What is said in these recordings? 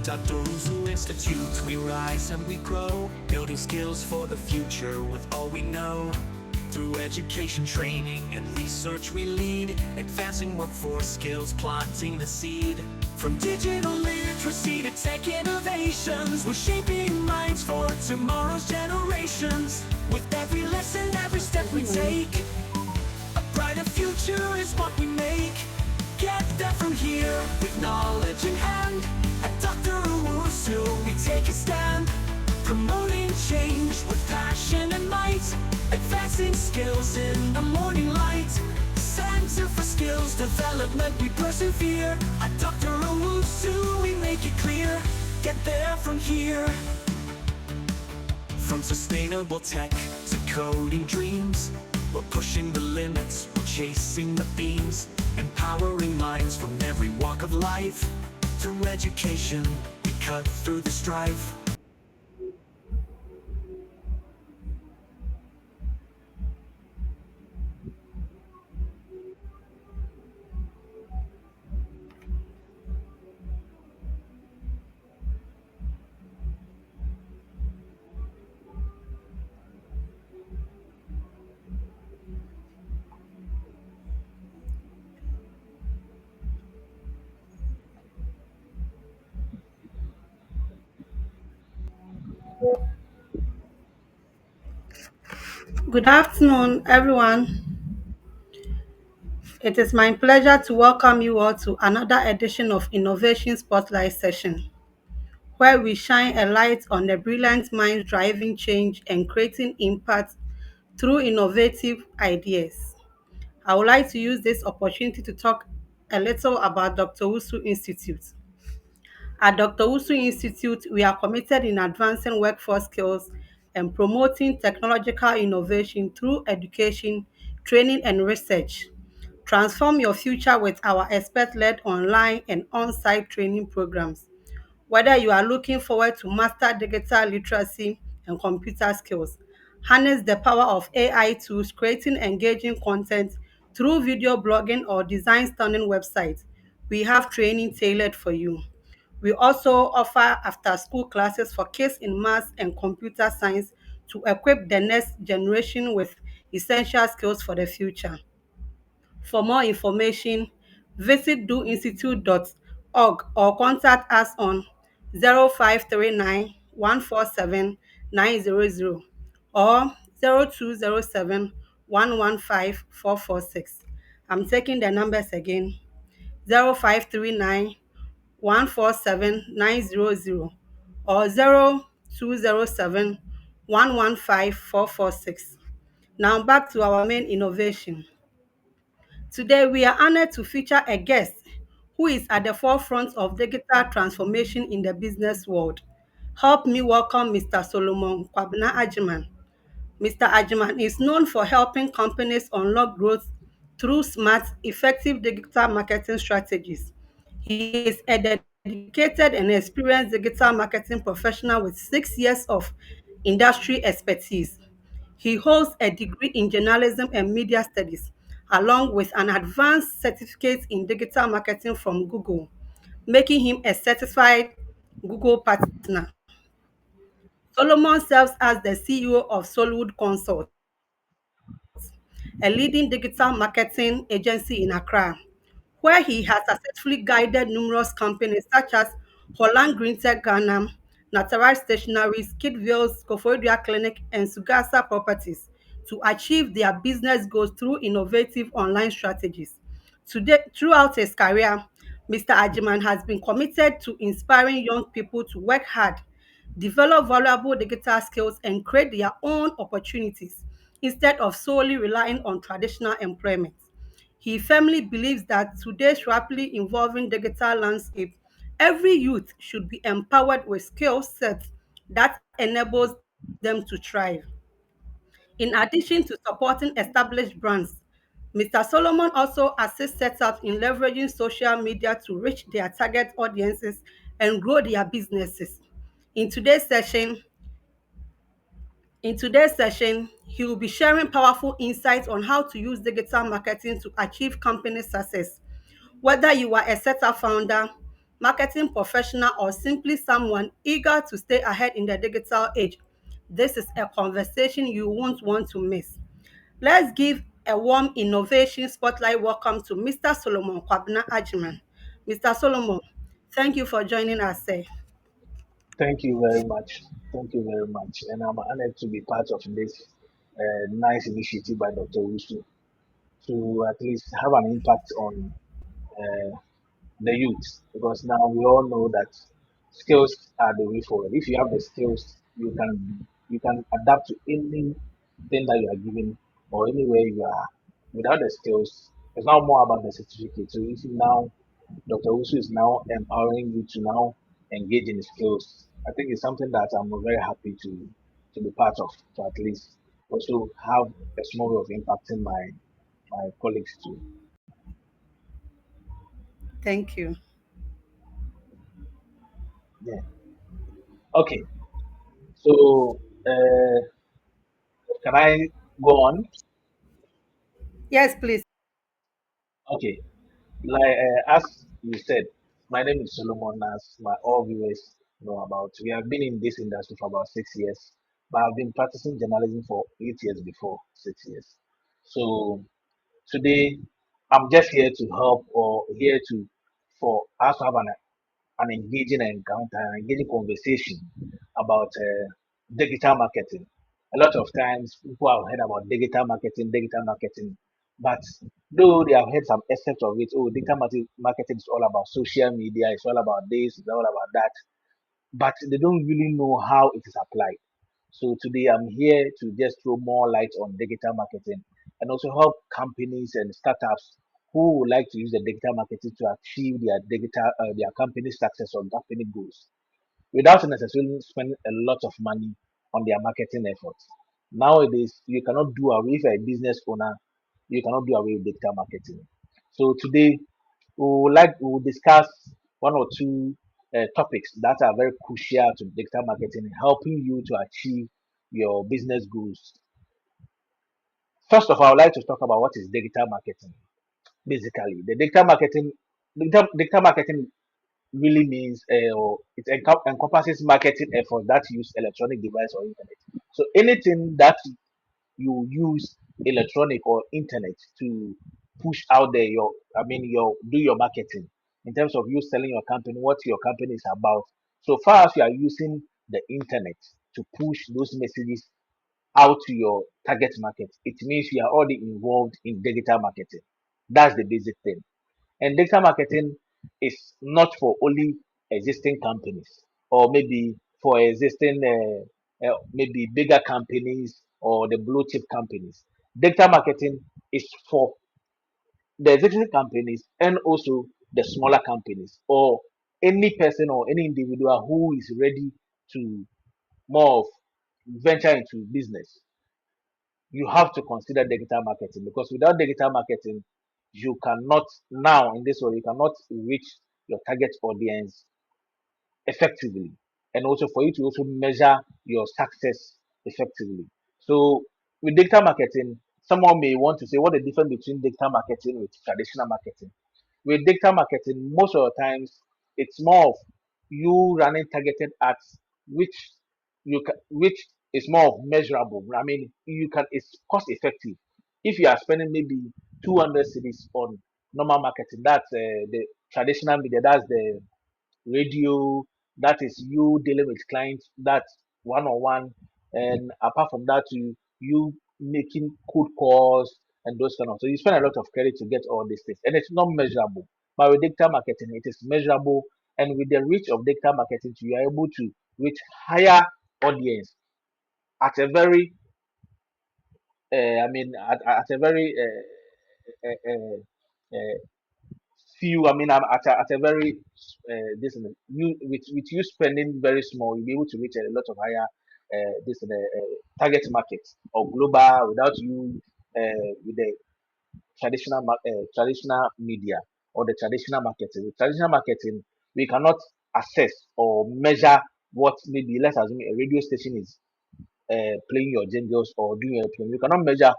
Dr. Uzu Institute, we rise and we grow, building skills for the future with all we know. Through education, training, and research we lead, advancing workforce skills, planting the seed. From digital literacy to tech innovations, we're shaping minds for tomorrow's generations. With every lesson, every step we take, a brighter future is what we make. Get there from here with knowledge in hand. At Dr. Owusu, we take a stand, promoting change with passion and might, advancing skills in the morning light. Center for Skills Development, we persevere. At Dr. Owusu, we make it clear. Get there from here. From sustainable tech to coding dreams, we're pushing the limits, we're chasing the beams, empowering minds from every walk of life. Through education, we cut through the strife. Good afternoon, everyone. It is my pleasure to welcome you all to another edition of Innovation Spotlight Session, where we shine a light on the brilliant minds driving change and creating impact through innovative ideas. I would like to use this opportunity to talk a little about Dr. Wusu Institute. At Dr. Wusu Institute, we are committed in advancing workforce skills and promoting technological innovation through education, training, and research. Transform your future with our expert-led online and on-site training programs. Whether you are looking forward to master digital literacy and computer skills, harness the power of AI tools, creating engaging content through video blogging or design stunning websites, we have training tailored for you. We also offer after-school classes for kids in math and computer science to equip the next generation with essential skills for the future. For more information, visit doinstitute.org or contact us on 0539 147 900 or 0207 115 446. I'm taking the numbers again: 0539 147 900 or 0207 115 446. Now back to our main innovation. Today, we are honored to feature a guest who is at the forefront of digital transformation in the business world. Help me welcome Mr. Solomon Kwabena Ajiman. Mr. Ajiman is known for helping companies unlock growth through smart, effective digital marketing strategies. He is a dedicated and experienced digital marketing professional with 6 years of industry expertise. He holds a degree in journalism and media studies, along with an advanced certificate in digital marketing from Google, making him a certified Google partner. Solomon serves as the CEO of Solwood Consult, a leading digital marketing agency in Accra, where he has successfully guided numerous companies such as Holland Green Tech Ghana, Natural Stationaries, Kidville's Koforidua Clinic, and Sugasa Properties to achieve their business goals through innovative online strategies. Today, throughout his career, Mr. Ajiman has been committed to inspiring young people to work hard, develop valuable digital skills, and create their own opportunities instead of solely relying on traditional employment. He firmly believes that today's rapidly evolving digital landscape, every youth should be empowered with skill sets that enables them to thrive. In addition to supporting established brands, Mr. Solomon also assists startups in leveraging social media to reach their target audiences and grow their businesses. In today's session, in today's session, he will be sharing powerful insights on how to use digital marketing to achieve company success. Whether you are a startup founder, marketing professional, or simply someone eager to stay ahead in the digital age, this is a conversation you won't want to miss. Let's give a warm innovation spotlight welcome to Mr. Solomon Kwabena Ajiman. Mr. Solomon, thank you for joining us, sir. Thank you very much. Thank you very much. And I'm honored to be part of this nice initiative by Dr. Wusu to at least have an impact on uh, the youth, because now we all know that skills are the way forward. If you have the skills, you can adapt to anything that you are given or anywhere you are. Without the skills, it's now more about the certificate. So if you now Dr. Usu is now empowering you to now engage in skills. I think it's something that I'm very happy to be part of, to at least also have a small way of impacting my colleagues too. Thank you. Yeah. Okay. So can I go on? Yes, please. Okay. Like as you said, my name is Solomon. As my all viewers know about, we have been in this industry for about 6 years, but I've been practicing journalism for 8 years before 6 years. So today, I'm just here to help or here to for us to have an engaging encounter, an engaging conversation about digital marketing. A lot of times, people have heard about digital marketing, but though they have heard some aspects of it, oh, marketing is all about social media, it's all about this, it's all about that, but they don't really know how it is applied. So today I'm here to just throw more light on digital marketing and also help companies and startups who would like to use the digital marketing to achieve their company success or company goals without necessarily spending a lot of money on their marketing efforts. Nowadays, you cannot do away if you're a business owner, you cannot do away with digital marketing. So today we will discuss one or two topics that are very crucial to digital marketing, helping you to achieve your business goals. First of all, I would like to talk about what is digital marketing. Basically, the digital marketing really means or encompasses marketing efforts that use electronic device or internet. So anything that you use electronic or internet to push out there your do your marketing in terms of you selling your company, what your company is about. So far as you are using the internet to push those messages out to your target market, it means you are already involved in digital marketing. That's the basic thing. And digital marketing is not for only existing companies or maybe for existing maybe bigger companies or the blue chip companies. Digital marketing is for the existing companies and also the smaller companies or any person or any individual who is ready to more of venture into business. You have to consider digital marketing, because without digital marketing you cannot, now in this way, you cannot reach your target audience effectively, and also for you to also measure your success effectively. So with digital marketing, someone may want to say what the difference between digital marketing with traditional marketing. With digital marketing, most of the times it's more of you running targeted ads, which which is more of measurable. I mean, you can it's cost effective. If you are spending maybe 200 cities on normal marketing, that's the traditional media, that's the radio, that is you dealing with clients, that's one on one. And apart from that, you making cold calls and those kind of, so you spend a lot of credit to get all these things, and it's not measurable. But with digital marketing it is measurable, and with the reach of digital marketing you are able to reach higher audience at a very at a very uh, few. I mean, I'm at a very this you with you spending very small, you'll be able to reach a lot of higher target markets or global without you with the traditional media or the traditional marketing. With traditional marketing, we cannot assess or measure what, maybe let's assume a radio station is playing your jingles or doing your film. You cannot measure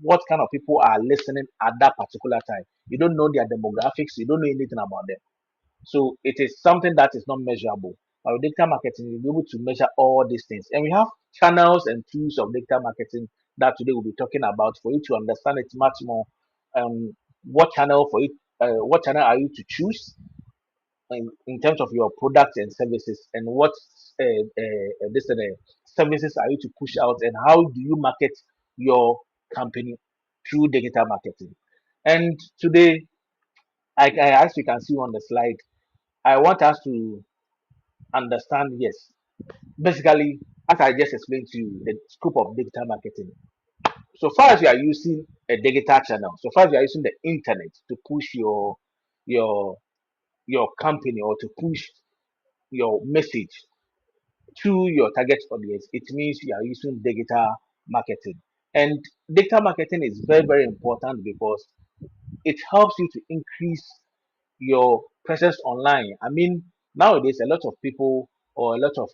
what kind of people are listening at that particular time. You don't know their demographics. You don't know anything about them. So it is something that is not measurable. But with digital marketing, you'll be able to measure all these things. And we have channels and tools of digital marketing that today we'll be talking about for you to understand it much more. Um, what channel are you to choose in terms of your products and services, and what services are you to push out, and how do you market your company through digital marketing. And today, as you can see on the slide, I want us to understand, yes, basically, as I just explained to you, the scope of digital marketing. So far as you are using a digital channel, so far as you are using the internet to push your your company or to push your message to your target audience, it means you are using digital marketing. And digital marketing is very, very important because it helps you to increase your presence online. I mean, nowadays, a lot of people or a lot of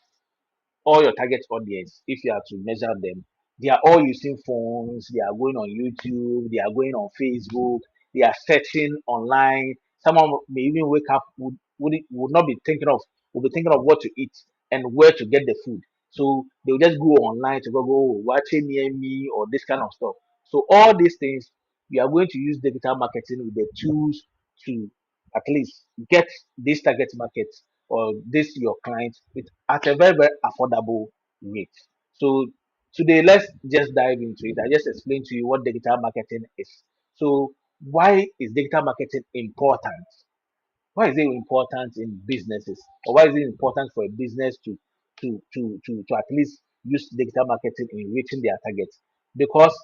all your target audience, if you are to measure them, they are all using phones, they are going on YouTube, they are going on Facebook, they are searching online. Someone may even wake up, would not be thinking of, would be thinking of what to eat and where to get the food. So they'll just go online to go watching near me or this kind of stuff. So all these things, we are going to use digital marketing with the tools to at least get this target market or this your client with at a very, very affordable rate. So today let's just dive into it. I just explained to you what digital marketing is. So why is digital marketing important? Why is it important in businesses? Or why is it important for a business to at least use digital marketing in reaching their targets? Because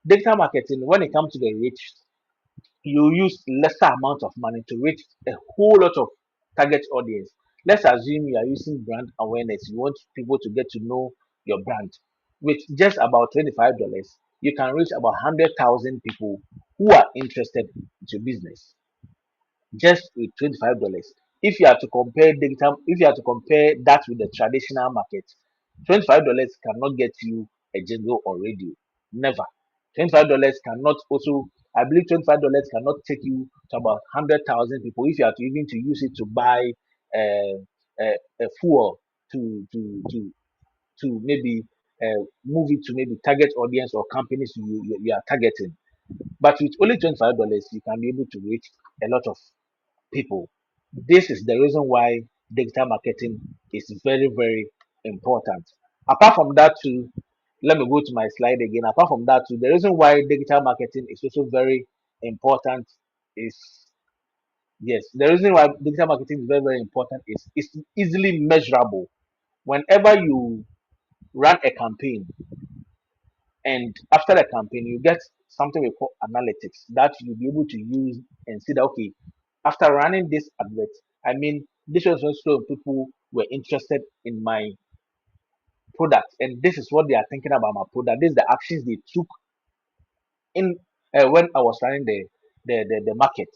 digital marketing, when it comes to the reach, you use lesser amount of money to reach a whole lot of target audience. Let's assume you are using brand awareness. You want people to get to know your brand. With just about $25, you can reach about 100,000 people who are interested in your business just with $25. If you are to compare that with the traditional market, $25 cannot get you a jingle or radio. Never. $25 cannot also, I believe $25 cannot take you to about 100,000 people if you are to even to use it to buy uh, a fuel to maybe move it to maybe target audience or companies you are targeting. But with only $25, you can be able to reach a lot of people. This is the reason why digital marketing is very, very important. Apart from that, too, let me go to my slide again. Apart from that, too, the reason why digital marketing is also very important is yes, the reason why digital marketing is very, very important is it's easily measurable. Whenever you run a campaign, and after the campaign, you get something we call analytics that you'll be able to use and see that, okay, after running this advert, I mean, this was also people were interested in my product, and this is what they are thinking about my product. This is the actions they took in when I was running the market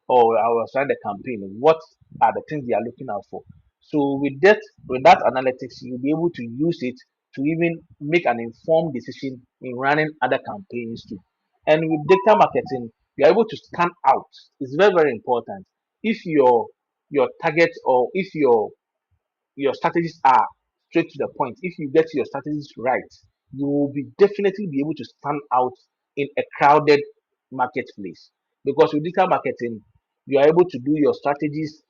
or I was running the campaign. What are the things they are looking out for? So with that analytics, you'll be able to use it to even make an informed decision in running other campaigns too. And with data marketing, you're able to stand out. It's very, very important. If your target or if your strategies are straight to the point, if you get your strategies right, you will be definitely be able to stand out in a crowded marketplace. Because with digital marketing, you are able to do your strategies,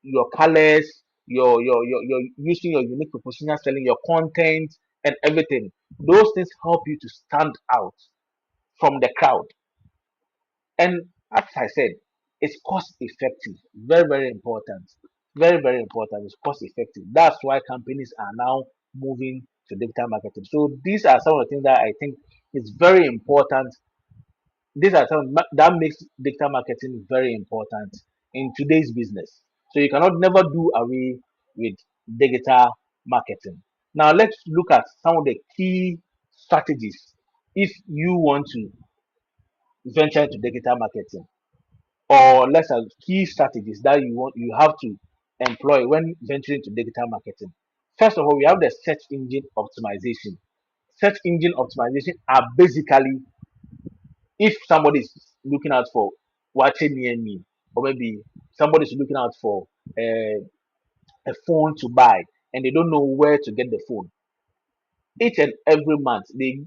your colors, your using your unique propositional selling, your content and everything. Those things help you to stand out from the crowd. And as I said, it's cost effective. Very, very important. Very, very important. It's cost effective. That's why companies are now moving to digital marketing. So these are some of the things that I think is very important. These are that makes digital marketing very important in today's business. So you cannot never do away with digital marketing. Now let's look at some of the key strategies if you want to venture into digital marketing, or let's say key strategies that you have to employ when venturing into digital marketing. First of all, we have the search engine optimization. Search engine optimization are basically if somebody is looking out for watching near me. or maybe somebody's looking out for a phone to buy and they don't know where to get the phone. Each and every month they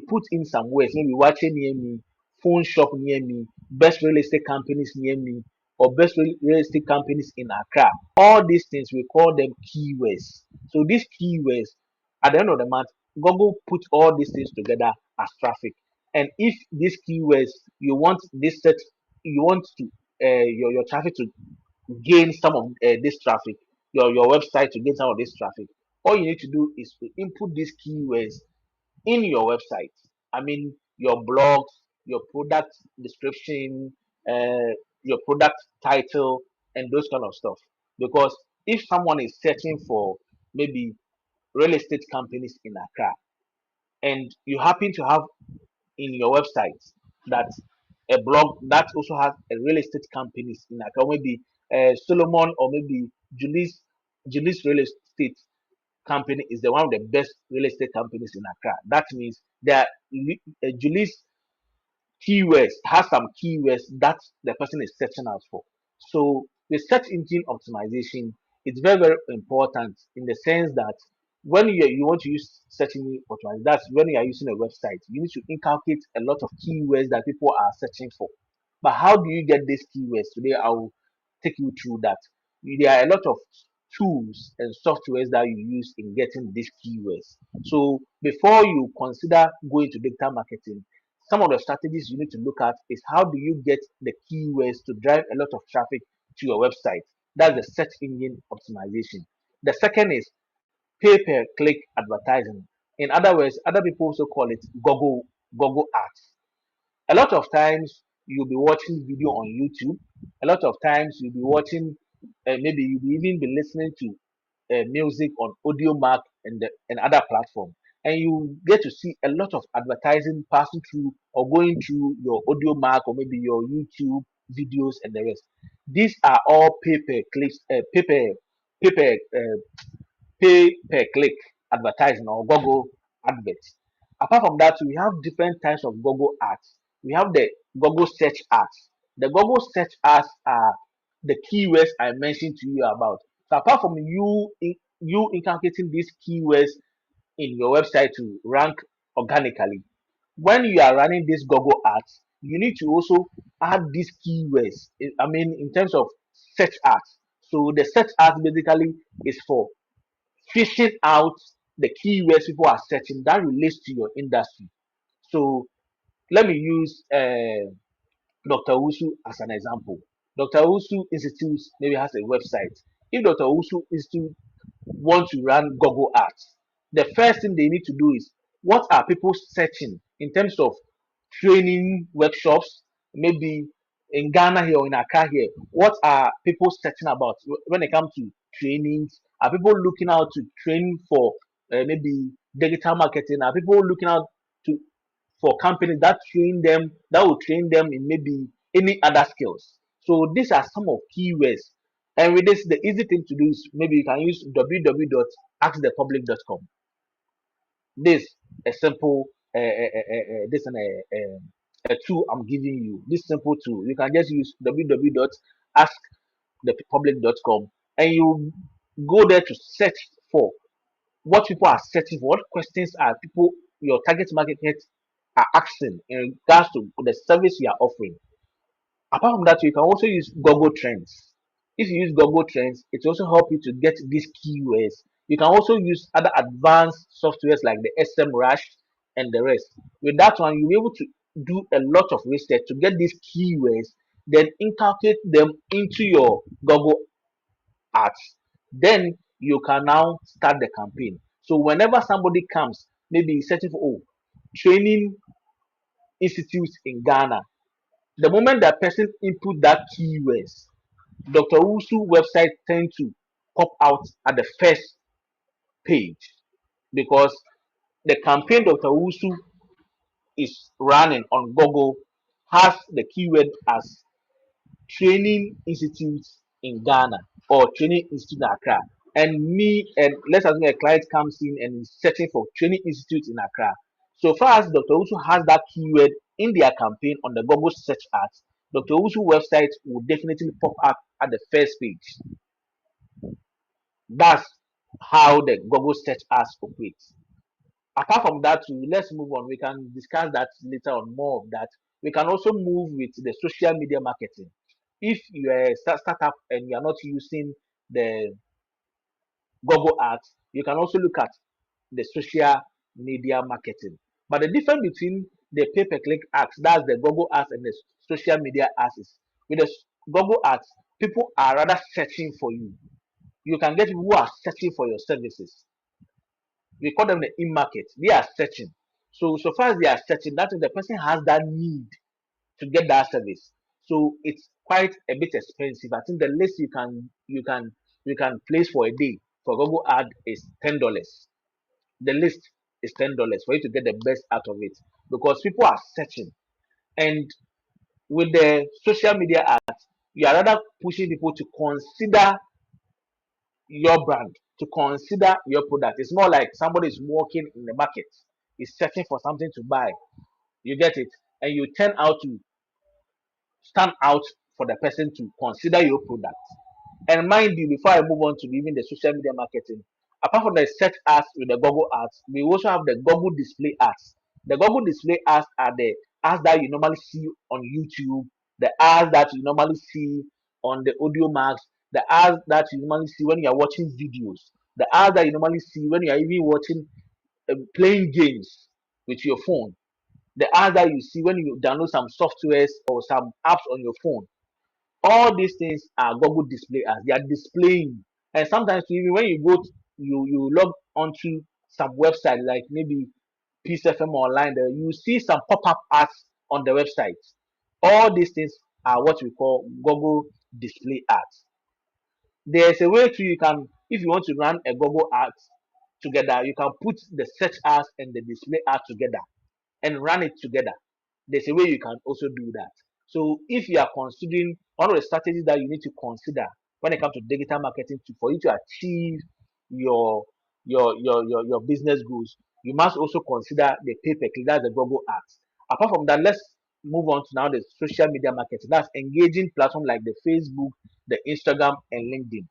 put in some words, maybe watching near me, phone shop near me, best real estate companies near me, or best real estate companies in Accra. All these things we call them keywords. So these keywords, at the end of the month, Google put all these things together as traffic. And if these keywords you want this set, you want to your traffic to gain some of this traffic, your website to gain some of this traffic, all you need to do is to input these keywords in your website. I mean, your blogs, your product description, your product title, and those kind of stuff. Because if someone is searching for maybe real estate companies in Accra, and you happen to have in your website that a blog that also has a real estate companies in Accra, maybe Solomon or maybe Julie's real estate company is the one of the best real estate companies in Accra. That means that Julie's keywords has some keywords that the person is searching out for. So the search engine optimization is very very important in the sense that when you want to use search engine optimization, that's when you are using a website, you need to inculcate a lot of keywords that people are searching for. But how do you get these keywords? Today I will take you through that. There are a lot of tools and softwares that you use in getting these keywords. So before you consider going to digital marketing, some of the strategies you need to look at is how do you get the keywords to drive a lot of traffic to your website. That's the search engine optimization. The second is pay per click advertising. In other words, other people also call it Google ads. A lot of times you'll be watching video on YouTube. A lot of times you'll be watching, maybe you'll be even be listening to music on Audio Mac and other platform, and you get to see a lot of advertising passing through or going through your Audio Mac or maybe your YouTube videos and the rest. These are all pay per clicks, pay per pay per click advertising or Google adverts. Apart from that, we have different types of Google ads. We have the Google search ads. The Google search ads are the keywords I mentioned to you about. So apart from you inculcating these keywords in your website to rank organically, when you are running these Google ads, you need to also add these keywords. I mean, in terms of search ads. So the search ads basically is for fishing out the keywords people are searching that relates to your industry. So let me use Dr. Usu as an example. Dr. Usu Institute maybe has a website. If Dr. Usu Institute want to run Google ads, the first thing they need to do is what are people searching in terms of training workshops, maybe in Ghana here or in Accra here, what are people searching about when it comes to trainings? Are people looking out to train for maybe digital marketing? Are people looking out to for companies that train them that will train them in maybe any other skills? So these are some of keywords. And with this, the easy thing to do is maybe you can use www.askthepublic.com. This a simple this and a tool I'm giving you. This simple tool you can just use www.askthepublic.com and you go there to search for what people are searching for, what questions are people your target market are asking in regards to the service you are offering. Apart from that, you can also use Google Trends. If you use Google Trends, it will also help you to get these keywords. You can also use other advanced softwares like the SMrush and the rest. With that one, you'll be able to do a lot of research to get these keywords, then inculcate them into your Google Ads. Then you can now start the campaign. So whenever somebody comes, maybe searching for training institutes in Ghana, the moment that person input that keywords, Dr. Usu website tend to pop out at the first page because the campaign Dr. Usu is running on Google has the keyword as training institutes in Ghana or training institute in Accra. And me and let's assume a client comes in and is searching for training institutes in Accra. So far as Dr. Usu has that keyword in their campaign on the Google search ads, Dr. Owusu website will definitely pop up at the first page. That's how the Google search ads operates. Apart from that, let's move on. We can discuss that later on, more of that. We can also move with the social media marketing. If you are a startup and you are not using the Google ads, you can also look at the social media marketing. But the difference between the pay-per-click ads, that's the Google ads, and the social media ads is, with the Google ads, people are rather searching for you. You can get people who are searching for your services. We call them the in-market. They are searching. So far as they are searching, that is, the person has that need to get that service. So it's quite a bit expensive. I think the least you can place for a day for Google ad is $10. The list is $10 for you to get the best out of it, because people are searching. And with the social media ads, you are rather pushing people to consider your brand, to consider your product. It's more like somebody is walking in the market, is searching for something to buy. You get it? And you turn out to stand out for the person to consider your product. And mind you, before I move on to even the social media marketing, apart from the search ads with the Google ads, we also have the Google display ads. The Google display ads are the ads that you normally see on YouTube, the ads that you normally see on the Audio Max, the ads that you normally see when you are watching videos, the ads that you normally see when you are even watching, playing games with your phone, the ads that you see when you download some softwares or some apps on your phone. All these things are Google display ads. They are displaying. And sometimes even when you go to, you log onto some website like maybe Peace FM online, there you see some pop-up ads on the website. All these things are what we call Google display ads. There's a way to, you can, if you want to run a Google ads together, you can put the search ads and the display ads together and run it together. There's a way you can also do that. So if you are considering, one of the strategies that you need to consider when it comes to digital marketing, for you to achieve your your business goals, you must also consider the pay per click, that's the Google ads. Apart from that, let's move on to now the social media marketing. That's engaging platform like the Facebook, the Instagram, and LinkedIn.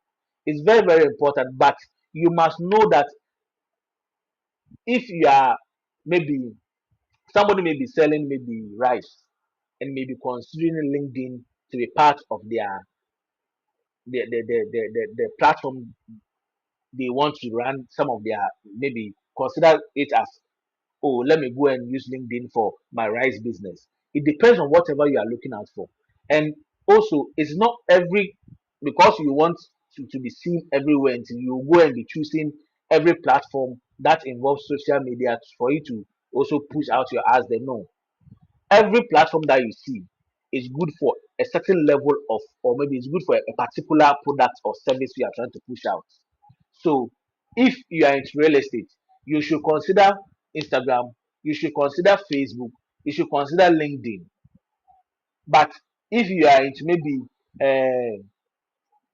It's very, very important, but you must know that if you are, maybe somebody may be selling maybe rice and may be considering LinkedIn to be part of their the platform they want to run some of their, maybe consider it as, oh, let me go and use LinkedIn for my rice business. It depends on whatever you are looking out for. And also, it's not every, because you want to be seen everywhere until you go and be choosing every platform that involves social media for you to also push out your ads there. No, every platform that you see is good for a certain level of, or maybe it's good for a particular product or service you are trying to push out. So if you are into real estate, you should consider Instagram, you should consider Facebook, you should consider LinkedIn. But if you are into maybe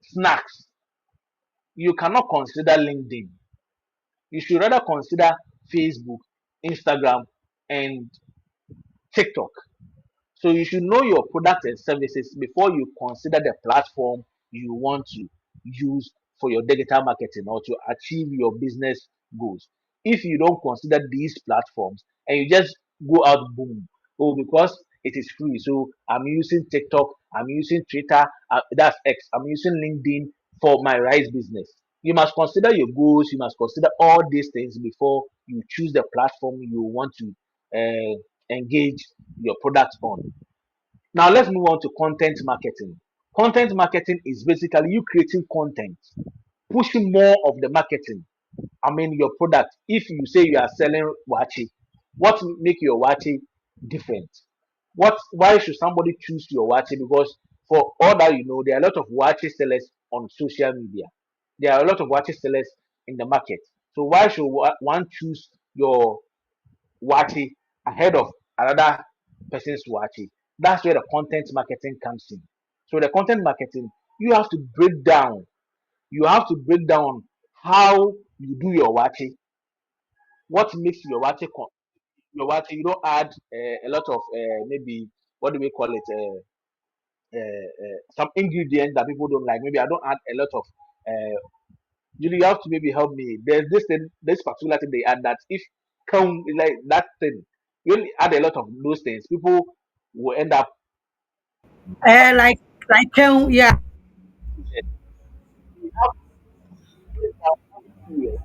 snacks, you cannot consider LinkedIn. You should rather consider Facebook, Instagram, and TikTok. So you should know your products and services before you consider the platform you want to use for your digital marketing or to achieve your business goals. If you don't consider these platforms and you just go out boom, oh, because it is free, so I'm using TikTok, I'm using Twitter, that's X, I'm using LinkedIn for my rice business. You must consider your goals, you must consider all these things before you choose the platform you want to engage your product on. Now let's move on to content marketing. Content marketing is basically you creating content, pushing more of the marketing. I mean your product. If you say you are selling wachi, what make your wachi different? What, why should somebody choose your wachi? Because for all that you know, there are a lot of wachi sellers on social media. There are a lot of wachi sellers in the market. So why should one choose your wachi ahead of another person's wachi? That's where the content marketing comes in. So the content marketing, you have to break down. You have to break down how you do your wachi. What makes your wachi your wachi? You don't add a lot of maybe, what do we call it? some ingredients that people don't like. Maybe I don't add a lot of. You have to maybe help me. There's this thing, this particular thing they add that if come like that thing, you only add a lot of those things, people will end up. Yeah. You have to break down how you do it.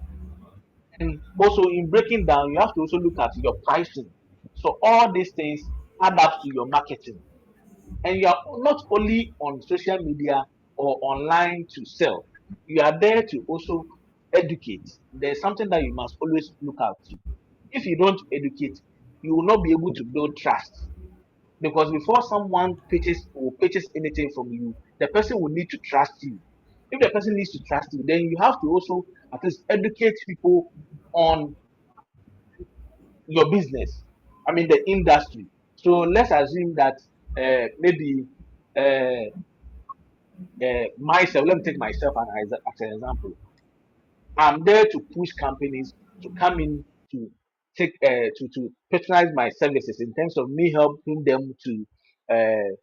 And also in breaking down, you have to also look at your pricing. So all these things add up to your marketing. And you are not only on social media or online to sell, you are there to also educate. There's something that you must always look out to. If you don't educate, you will not be able to build trust. Because before someone pitches anything from you, the person will need to trust you. If the person needs to trust you, then you have to also at least educate people on your business. I mean the industry. So let's assume that maybe myself. Let me take myself as an example. I'm there to push companies to come in to take to patronize my services in terms of me helping them to uh,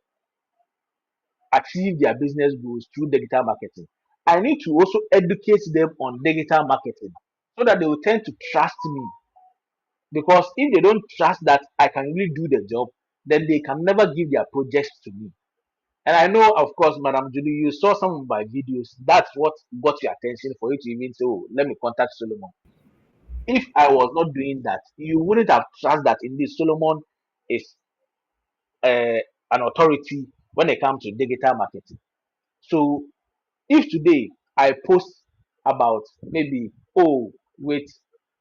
achieve their business goals through digital marketing. I need to also educate them on digital marketing so that they will tend to trust me. Because if they don't trust that I can really do the job, then they can never give their projects to me. And I know, of course, Madam Julie, you saw some of my videos. That's what got your attention for you to even say, oh, let me contact Solomon. If I was not doing that, you wouldn't have trust that indeed Solomon is uh, an authority when it comes to digital marketing. So if today I post about maybe, oh, with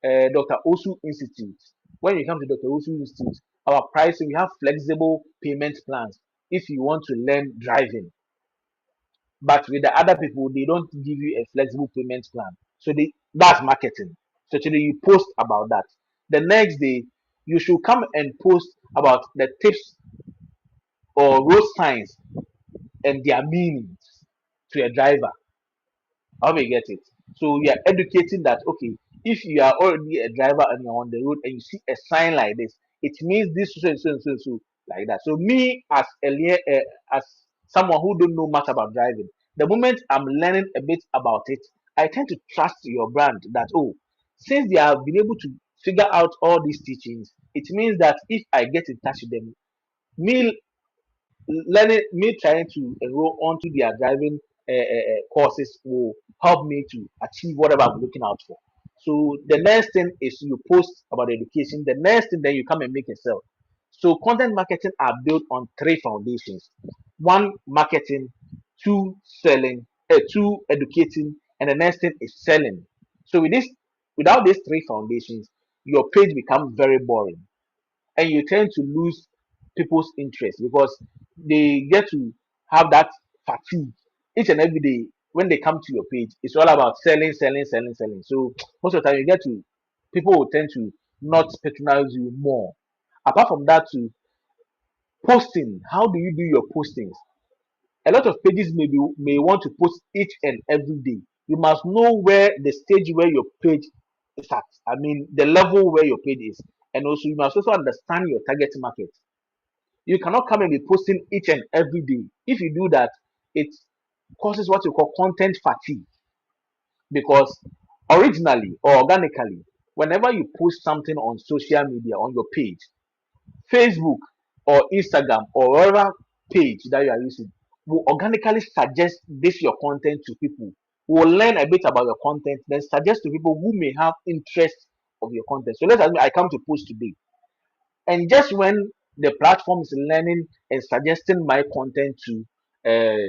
Dr. Osu Institute, when you come to Dr. Osu Institute, our pricing, we have flexible payment plans if you want to learn driving. But with the other people, they don't give you a flexible payment plan. So that's marketing. So today you post about that. The next day, you should come and post about the tips or road signs and their meanings to a driver. How we get it? So we are educating that okay, if you are already a driver and you're on the road and you see a sign like this, it means this so and so and so and so like that. So me as as someone who don't know much about driving, the moment I'm learning a bit about it, I tend to trust your brand that oh, since they have been able to figure out all these teachings, it means that if I get in touch with them, me learning me trying to enroll onto their driving courses will help me to achieve whatever I'm looking out for. So the next thing is you post about education. The next thing then you come and make a sell. So content marketing are built on three foundations: one, marketing; two, selling; two, educating; and the next thing is selling. So without these three foundations, your page becomes very boring and you tend to lose people's interest because they get to have that fatigue each and every day when they come to your page. It's all about selling, selling, selling, selling. So most of the time you get to people will tend to not patronize you more. Apart from that, too, posting. How do you do your postings? A lot of pages may want to post each and every day. You must know where the stage where your page is at. I mean the level where your page is. And also you must also understand your target market. You cannot come and be posting each and every day. If you do that, it causes what you call content fatigue. Because originally or organically, whenever you post something on social media on your page, Facebook or Instagram or whatever page that you are using will organically suggest this your content to people. Will learn a bit about your content, then suggest to people who may have interest of your content. So let's assume I come to post today, and just when the platform is learning and suggesting my content to uh,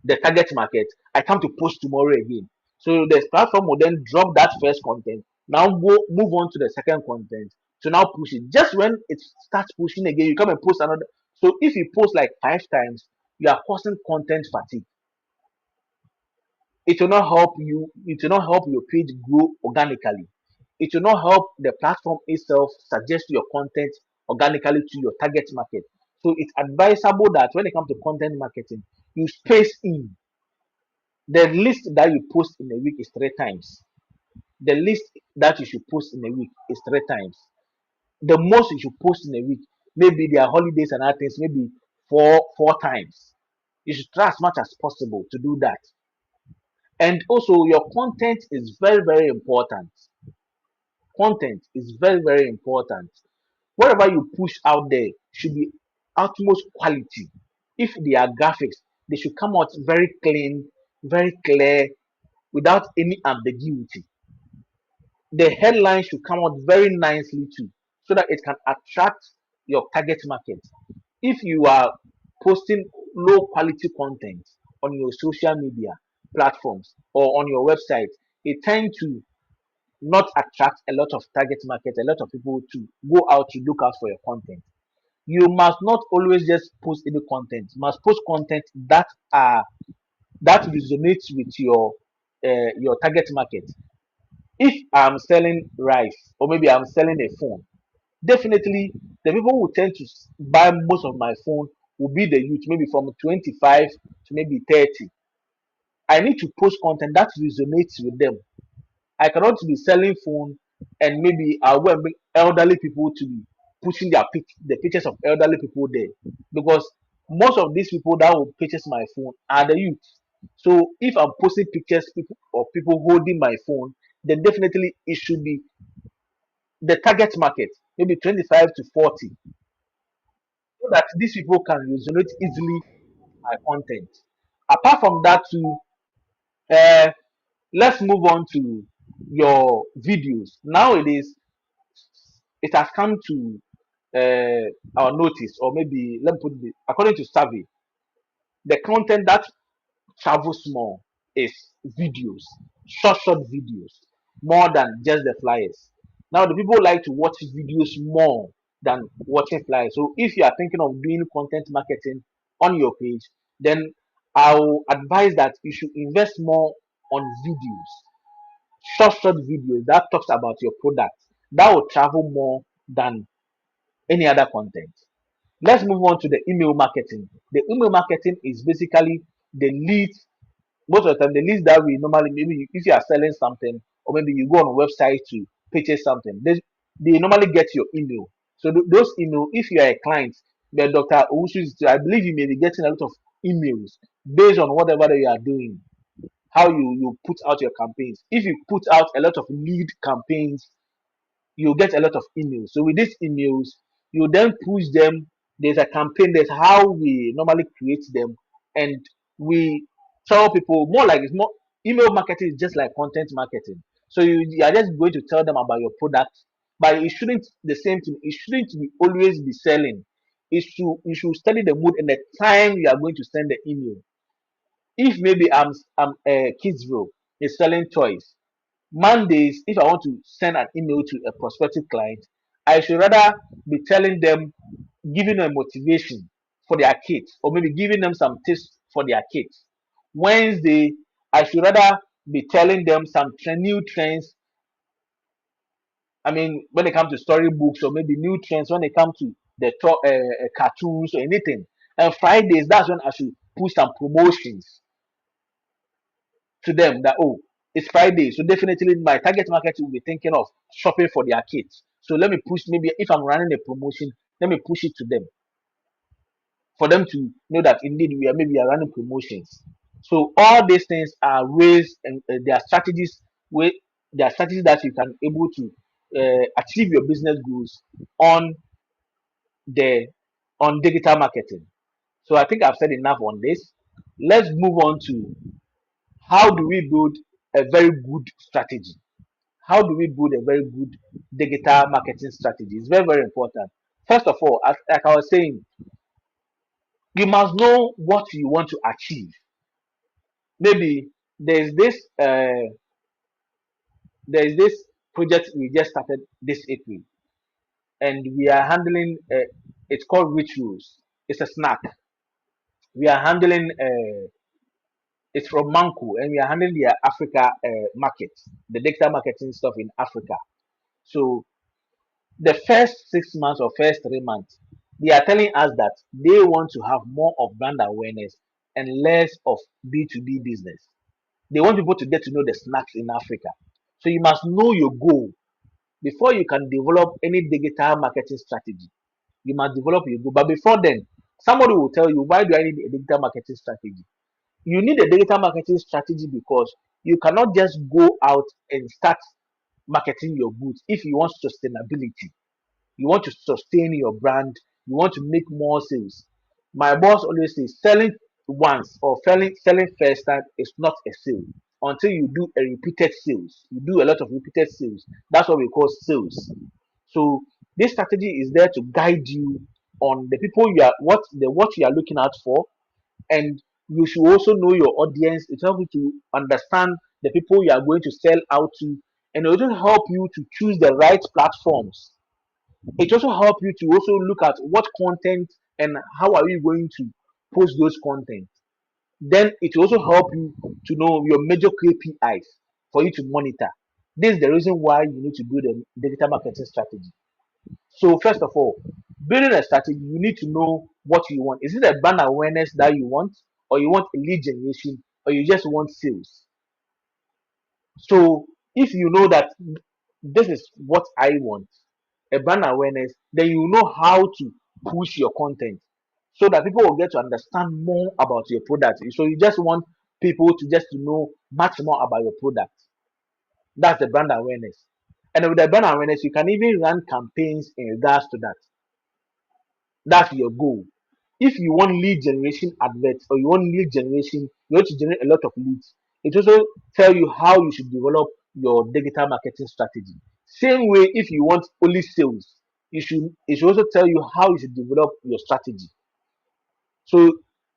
the target market, I come to post tomorrow again. So the platform will then drop that first content, now move on to the second content to now push it. Just when it starts pushing again, you come and post another. So if you post like 5 times, you are causing content fatigue. It will not help you, it will not help your page grow organically. It will not help the platform itself suggest your content organically to your target market. So it's advisable that when it comes to content marketing, you space in. The least that you post in a week is 3 times. The least that you should post in a week is 3 times. The most you should post in a week, maybe there are holidays and other things, maybe four times. You should try as much as possible to do that. And also, your content is very, very important. Content is very, very important. Whatever you push out there should be utmost quality. If they are graphics, they should come out very clean, very clear, without any ambiguity. The headline should come out very nicely too, so that it can attract your target market. If you are posting low quality content on your social media platforms or on your website, it tends to not attract a lot of target market, a lot of people to go out to look out for your content. You must not always just post any content. You must post content that resonates with your target market. If I'm selling rice or maybe I'm selling a phone, definitely the people who tend to buy most of my phone will be the youth, maybe from 25 to maybe 30. I need to post content that resonates with them. I cannot be selling phone and maybe I'll go and bring elderly people to be pushing the pictures of elderly people there, because most of these people that will purchase my phone are the youth. So if I'm posting pictures of people holding my phone, then definitely it should be the target market, maybe 25 to 40, so that these people can resonate easily with my content. Apart from that, too, uh, let's move on to your videos. Nowadays, it has come to our notice, or maybe let me put it, according to survey, the content that travels more is videos, short videos, more than just the flyers. Now, the people like to watch videos more than watching flyers. So, if you are thinking of doing content marketing on your page, then I'll advise that you should invest more on videos, short videos that talks about your product, that will travel more than any other content. Let's move on to the email marketing. The email marketing is basically the leads. Most of the time, the leads that we normally, maybe if you are selling something, or maybe you go on a website to purchase something, they normally get your email. So those email, if you are a client, the Dr. Owusu, I believe you may be getting a lot of emails based on whatever that you are doing, how you put out your campaigns. If you put out a lot of lead campaigns, you get a lot of emails. So with these emails, you then push them. There's a campaign. There's how we normally create them, and we tell people more like it's more. Email marketing is just like content marketing. So you are just going to tell them about your product, but it shouldn't the same thing. It shouldn't be always be selling. You should study the mood and the time you are going to send the email. If maybe I'm a Kidsville is selling toys, Mondays, if I want to send an email to a prospective client, I should rather be telling them, giving them motivation for their kids, or maybe giving them some tips for their kids. Wednesday, I should rather be telling them some new trends. I mean, when it comes to storybooks, or maybe new trends when it comes to cartoons or anything. And Fridays, that's when I should push some promotions to them that, oh, it's Friday, so definitely my target market will be thinking of shopping for their kids. So let me push, maybe if I'm running a promotion, let me push it to them for them to know that indeed we are running promotions. So all these things are ways, and there are strategies, way there are strategies that you can able to achieve your business goals on the on digital marketing. So I think I've said enough on this. Let's move on to how do we build a very good strategy. How do we build a very good digital marketing strategy? It's very, very important. First of all, as like I was saying, you must know what you want to achieve. Maybe there's this uh, there's this project we just started this April, and we are handling. It's called Rituals. It's a snack. We are handling. It's from Manco, and we are handling the Africa market, the digital marketing stuff in Africa. So the first 6 months or first 3 months, they are telling us that they want to have more of brand awareness and less of B2B business. They want people to get to know the snacks in Africa. So you must know your goal before you can develop any digital marketing strategy. You must develop your goal. But before then, Somebody will tell you, why do I need a digital marketing strategy? You need a digital marketing strategy because you cannot just go out and start marketing your goods if you want sustainability. You want to sustain your brand, you want to make more sales. My boss always says selling once or selling first time is not a sale until you do a repeated sales. You do a lot of repeated sales. That's what we call sales. So this strategy is there to guide you on the people you are what you are looking out for, and you should also know your audience. It helps you to understand the people you are going to sell out to, and it will help you to choose the right platforms. It also help you to also look at what content and how are you going to post those content. Then it will also help you to know your major KPIs for you to monitor. This is the reason why you need to build a digital marketing strategy. So first of all, building a strategy, you need to know what you want. Is it a brand awareness that you want, or you want a lead generation, or you just want sales? So if you know that this is what I want, a brand awareness, then you know how to push your content so that people will get to understand more about your product. So you just want people to just to know much more about your product. That's the brand awareness. And with the brand awareness, you can even run campaigns in regards to that. That's your goal. If you want lead generation adverts or you want lead generation, you want to generate a lot of leads. It also tell you how you should develop your digital marketing strategy. Same way, if you want only sales, it should also tell you how you should develop your strategy. So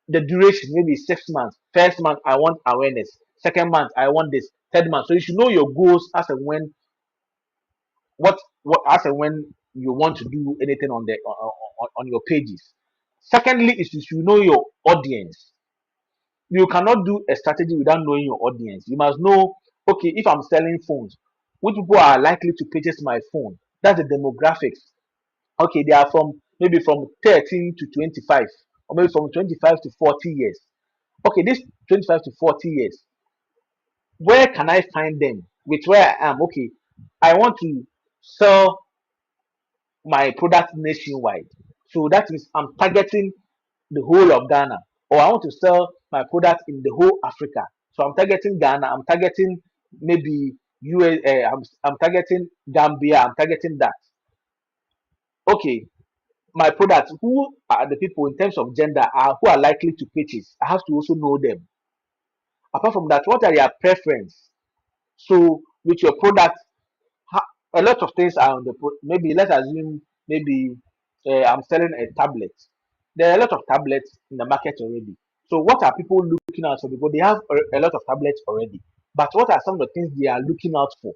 the duration maybe 6 months. First month I want awareness. Second month I want this. Third month. So you should know your goals as and when what as and when you want to do anything on the on your pages. Secondly, is you should know your audience. You cannot do a strategy without knowing your audience. You must know, okay, if I'm selling phones, which people are likely to purchase my phone. That's the demographics. Okay, they are from maybe from 13 to 25, or maybe from 25 to 40 years. Okay, this 25 to 40 years, where can I find them with where I am? Okay, I want to sell my product nationwide. So that means I'm targeting the whole of Ghana, or I want to sell my product in the whole Africa. So I'm targeting Ghana, I'm targeting maybe US, I'm targeting Gambia, I'm targeting that. Okay, my product, who are the people in terms of gender are who are likely to purchase? I have to also know them. Apart from that, what are their preference? So with your product, a lot of things are on the maybe let's assume maybe I'm selling a tablet. There are a lot of tablets in the market already. So what are people looking out for? Because they have a lot of tablets already. But what are some of the things they are looking out for?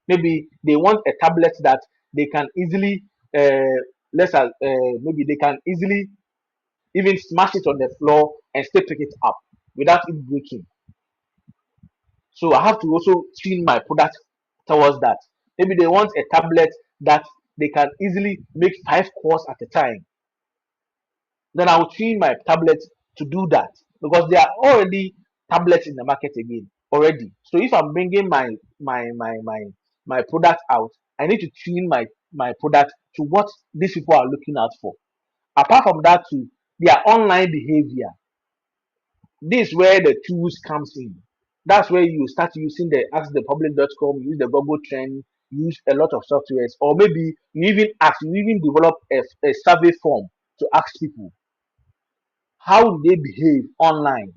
Maybe they want a tablet that they can easily maybe they can easily even smash it on the floor and still pick it up without it breaking. So I have to also tune my product towards that. Maybe they want a tablet that they can easily make 5 calls at a time. Then I will tune my tablet to do that because there are already tablets in the market again already. So if I'm bringing my product out, I need to tune my product to what these people are looking out for. Apart from that, too, their online behavior. This is where the tools comes in. That's where you start using the askthepublic.com, use the Google Trend, use a lot of softwares, or maybe you even develop a survey form to ask people how do they behave online.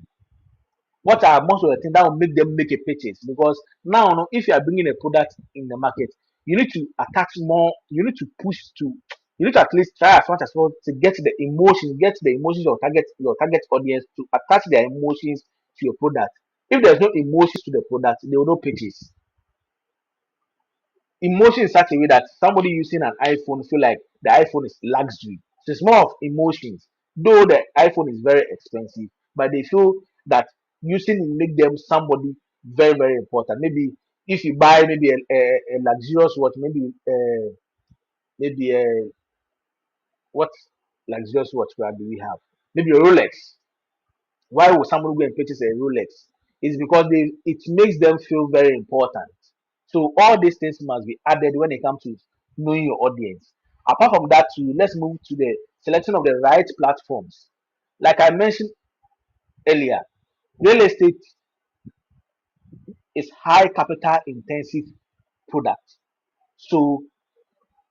What are most of the things that will make them make a purchase? Because now, no, if you are bringing a product in the market, you need to attach more. You need to push to. You need to at least try as much as possible to get the emotions of your target audience to attach their emotions to your product. If there's no emotions to the product, they will not purchase. Emotion in such a way that somebody using an iPhone feel like the iPhone is luxury. So it's more of emotions. Though the iPhone is very expensive, but they feel that using it make them somebody very very important. Maybe if you buy maybe a luxurious watch, maybe what luxurious watch brand do we have? Maybe a Rolex. Why would someone go and purchase a Rolex? It's because it makes them feel very important. So all these things must be added when it comes to knowing your audience. Apart from that, too, let's move to the selection of the right platforms. Like I mentioned earlier, real estate is high capital intensive product. So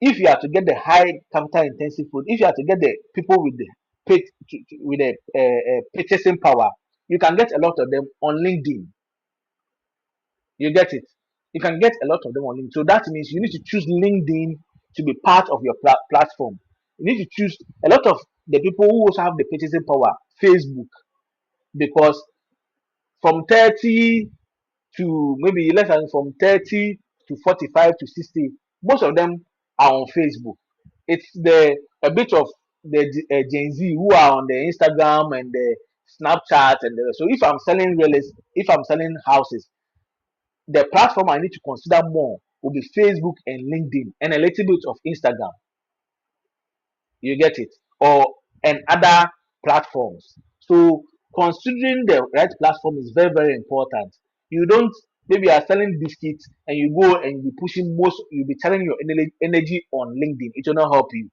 if you are to get the high capital intensive food, if you are to get the people with the with the purchasing power, you can get a lot of them on LinkedIn. You get it? You can get a lot of them on LinkedIn. So that means you need to choose LinkedIn to be part of your platform. You need to choose a lot of the people who also have the purchasing power, Facebook, because from 30 to maybe less than from 30 to 45 to 60, most of them are on Facebook. It's the a bit of the Gen Z who are on the Instagram and the Snapchat and the, so if I'm selling houses, the platform I need to consider more will be Facebook and LinkedIn and a little bit of Instagram. You get it? Or and other platforms. So considering the right platform is very, very important. You don't maybe you are selling biscuits and you go and you pushing most you'll be telling your energy on LinkedIn. It will not help you.